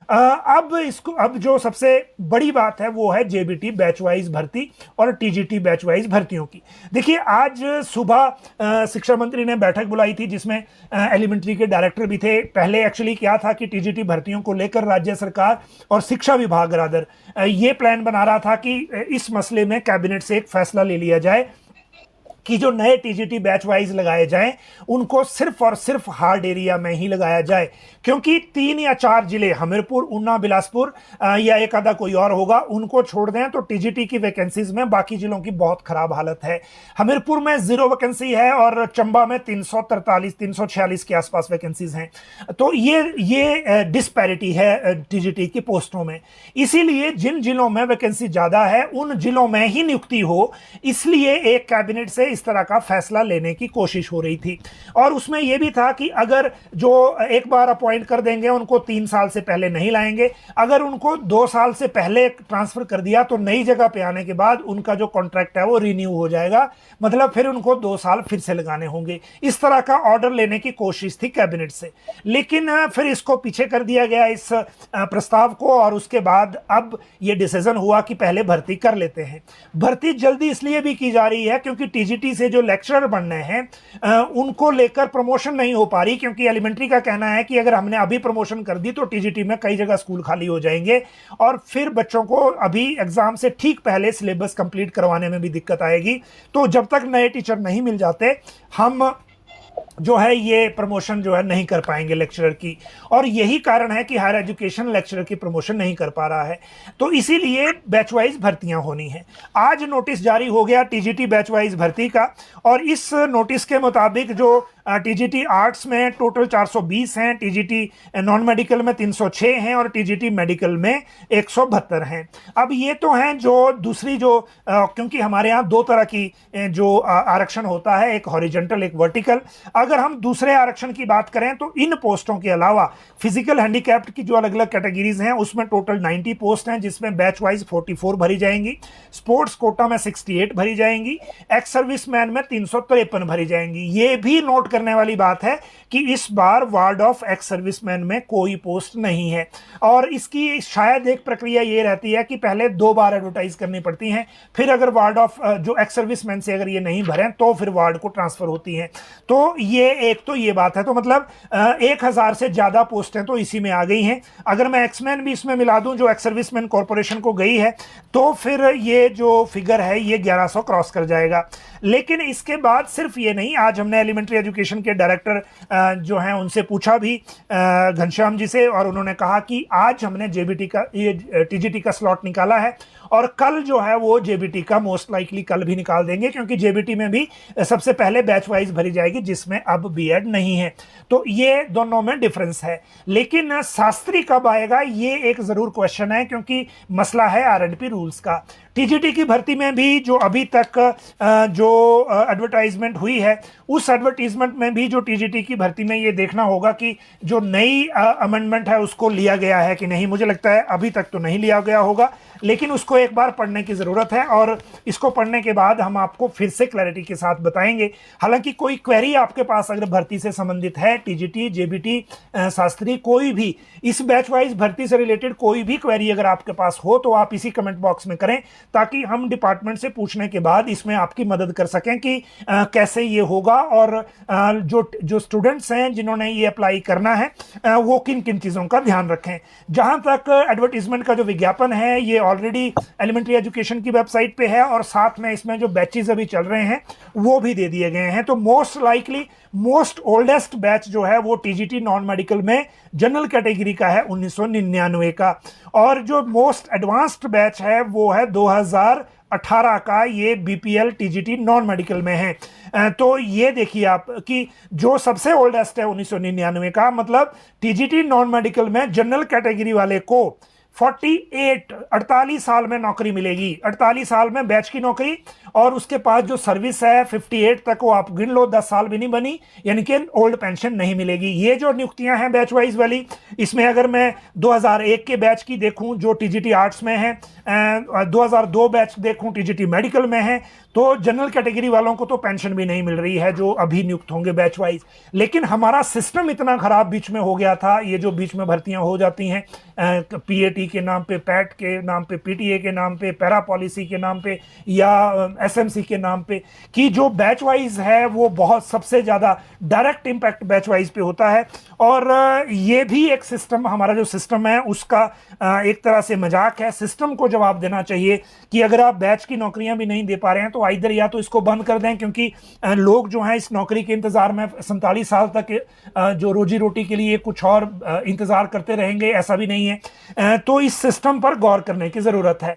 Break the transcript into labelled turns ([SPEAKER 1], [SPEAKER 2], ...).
[SPEAKER 1] अब जो सबसे बड़ी बात है वो है जेबीटी बैच वाइज भर्ती और टीजीटी बैच वाइज भर्तियों की। देखिए, आज सुबह शिक्षा मंत्री ने बैठक बुलाई थी जिसमें एलिमेंट्री के डायरेक्टर भी थे। पहले एक्चुअली क्या था कि टीजीटी भर्तियों को लेकर राज्य सरकार और शिक्षा विभाग रादर ये प्लान बना रहा था कि इस मसले में कैबिनेट से एक फैसला ले लिया जाए कि जो नए टीजीटी बैच वाइज लगाए जाएं उनको सिर्फ और सिर्फ हार्ड एरिया में ही लगाया जाए, क्योंकि 3 या 4 जिले हमीरपुर, ऊना, बिलासपुर या एक आधा कोई और होगा, उनको छोड़ दें तो टीजीटी की वैकेंसीज में बाकी जिलों की बहुत खराब हालत है। हमीरपुर में 0 वैकेंसी है और चंबा में 343 346 के आसपास वैकेंसीज हैं। तो ये डिस्पैरिटी है टीजीटी की पोस्टों में। इसीलिए जिन जिलों में वैकेंसी ज्यादा है उन जिलों में ही नियुक्ति हो, इसलिए एक कैबिनेट से इस तरह का फैसला लेने की कोशिश हो रही थी। और उसमें यह भी था कि अगर जो एक बार अपॉइंट कर देंगे उनको 3 साल से पहले नहीं लाएंगे, अगर उनको 2 साल से पहले ट्रांसफर कर दिया तो नई जगह पे आने के बाद उनका जो कॉन्ट्रैक्ट है वो रिन्यू हो जाएगा, मतलब फिर उनको 2 साल फिर से लगाने होंगे। इस तरह का ऑर्डर लेने की कोशिश थी कैबिनेट से, लेकिन फिर इसको पीछे कर दिया गया इस प्रस्ताव को, और उसके बाद अब यह डिसीजन हुआ कि पहले भर्ती कर लेते हैं। भर्ती जल्दी इसलिए भी की जा रही है क्योंकि टीजीटी से जो लेक्चरर बनने हैं उनको लेकर प्रमोशन नहीं हो पा रही, क्योंकि एलिमेंट्री का कहना है कि अगर हमने अभी प्रमोशन कर दी तो टीजीटी में कई जगह स्कूल खाली हो जाएंगे और फिर बच्चों को अभी एग्जाम से ठीक पहले सिलेबस कंप्लीट करवाने में भी दिक्कत आएगी। तो जब तक नए टीचर नहीं मिल जाते हम जो है ये प्रमोशन जो है नहीं कर पाएंगे लेक्चरर की, और यही कारण है कि हायर एजुकेशन लेक्चरर की प्रमोशन नहीं कर पा रहा है। तो इसीलिए बैच वाइज भर्तियां होनी है। आज नोटिस जारी हो गया टीजीटी बैच वाइज भर्ती का, और इस नोटिस के मुताबिक जो टीजीटी आर्ट्स में टोटल 420 हैं, टीजीटी नॉन मेडिकल में 306 हैं और टीजीटी मेडिकल में 172 हैं। अब ये तो हैं जो दूसरी जो क्योंकि हमारे यहाँ 2 तरह की जो आरक्षण होता है, एक हॉरिजॉन्टल एक वर्टिकल। अगर हम दूसरे आरक्षण की बात करें तो इन पोस्टों के अलावा फिजिकल हैंडीकैप्ड की जो अलग अलग कैटेगरीज हैं उसमें टोटल 90 पोस्ट हैं, जिसमें बैच वाइज 44 भरी जाएंगी, स्पोर्ट्स कोटा में 68 भरी जाएंगी, एक्स सर्विसमैन में 353 भरी जाएंगी। ये भी नोट करने वाली बात है कि इस बार वार्ड ऑफ एक्स सर्विसमैन में कोई पोस्ट नहीं है, और इसकी शायद एक प्रक्रिया ये रहती है कि पहले 2 बार एडवर्टाइज करनी पड़ती हैं, फिर अगर वार्ड ऑफ जो एक्स सर्विसमैन से अगर ये नहीं भरें तो फिर वार्ड को ट्रांसफर होती हैं। तो ये एक तो ये बात है, तो मतलब 1000 से ज्यादा पोस्टें तो इसी में आ गई हैं। अगर मैं एक्समैन भी इसमें मिला दूं जो एक्स सर्विसमैन कॉर्पोरेशन को गई है तो फिर ये जो फिगर है ये 1100 क्रॉस कर जाएगा। लेकिन इसके बाद सिर्फ ये नहीं, आज हमने एलिमेंट्री एजुकेशन के डायरेक्टर जो हैं उनसे पूछा भी घनश्याम जी से, और उन्होंने कहा कि आज हमने जेबीटी का ये टीजीटी का स्लॉट निकाला है और कल जो है वो जेबीटी का मोस्ट लाइकली कल भी निकाल देंगे, क्योंकि जेबीटी में भी सबसे पहले बैच वाइज भरी जाएगी जिसमें अब बीएड नहीं है। तो ये दोनों में डिफरेंस है। लेकिन शास्त्री कब आएगा ये एक जरूर क्वेश्चन है, क्योंकि मसला है आरएनपी रूल्स का। टीजीटी की भर्ती में भी जो अभी तक जो एडवर्टाइजमेंट हुई है उस एडवर्टाइजमेंट में भी जो टीजीटी की भर्ती में ये देखना होगा कि जो नई अमेंडमेंट है उसको लिया गया है कि नहीं। मुझे लगता है अभी तक तो नहीं लिया गया होगा, लेकिन उसको एक बार पढ़ने की ज़रूरत है, और इसको पढ़ने के बाद हम आपको फिर से क्लैरिटी के साथ बताएंगे। हालांकि कोई क्वेरी आपके पास अगर भर्ती से संबंधित है, टीजीटी, जेबीटी, शास्त्री, कोई भी इस बैच वाइज भर्ती से रिलेटेड कोई भी क्वेरी अगर आपके पास हो तो आप इसी कमेंट बॉक्स में करें, ताकि हम डिपार्टमेंट से पूछने के बाद इसमें आपकी मदद कर सकें कि कैसे ये होगा, और जो स्टूडेंट्स हैं जिन्होंने ये अप्लाई करना है वो किन किन चीज़ों का ध्यान रखें। जहां तक एडवर्टीजमेंट का जो विज्ञापन है ये ऑलरेडी एलिमेंट्री एजुकेशन की वेबसाइट पे है, और साथ में इसमें जो बैचेस अभी चल रहे हैं वो भी दे दिए गए हैं। तो most likely most oldest batch जो है वो टीजीटी नॉन मेडिकल में जनरल कैटेगरी का है 1999 का, और जो मोस्ट एडवांस्ड बैच है वो है 2018 का, ये बीपीएल टीजीटी नॉन मेडिकल में है। तो ये देखिए आप कि जो सबसे ओल्डेस्ट है 1999 का, मतलब टीजीटी नॉन मेडिकल में जनरल कैटेगरी वाले को 48 साल में नौकरी मिलेगी, 48 साल में बैच की नौकरी, और उसके पास जो सर्विस है 58 तक वो आप गिन लो, 10 साल भी नहीं बनी, यानी कि ओल्ड पेंशन नहीं मिलेगी। ये जो नियुक्तियां हैं बैच वाइज वाली, इसमें अगर मैं 2001 के बैच की देखूं जो टीजीटी आर्ट्स में है, 2002 बैच देखूं टीजीटी मेडिकल में है, तो जनरल कैटेगरी वालों को तो पेंशन भी नहीं मिल रही है जो अभी नियुक्त होंगे बैच वाइज। लेकिन हमारा सिस्टम इतना खराब बीच में हो गया था, ये जो बीच में भर्तियां हो जाती हैं पीएटी के नाम पे, पैट के नाम पे, पीटीए के नाम पे, पैरा पॉलिसी के नाम पे या एसएमसी के नाम पे, कि जो बैच वाइज है वो बहुत सबसे ज़्यादा डायरेक्ट इम्पैक्ट बैच वाइज पे होता है। और ये भी एक सिस्टम, हमारा जो सिस्टम है उसका एक तरह से मजाक है। सिस्टम को जवाब देना चाहिए कि अगर आप बैच की नौकरियां भी नहीं दे पा रहे हैं तो आइदर या तो इसको बंद कर दें, क्योंकि लोग जो हैं इस नौकरी के इंतजार में 47 साल तक जो रोजी रोटी के लिए कुछ और इंतजार करते रहेंगे, ऐसा भी नहीं है। तो इस सिस्टम पर गौर करने की जरूरत है।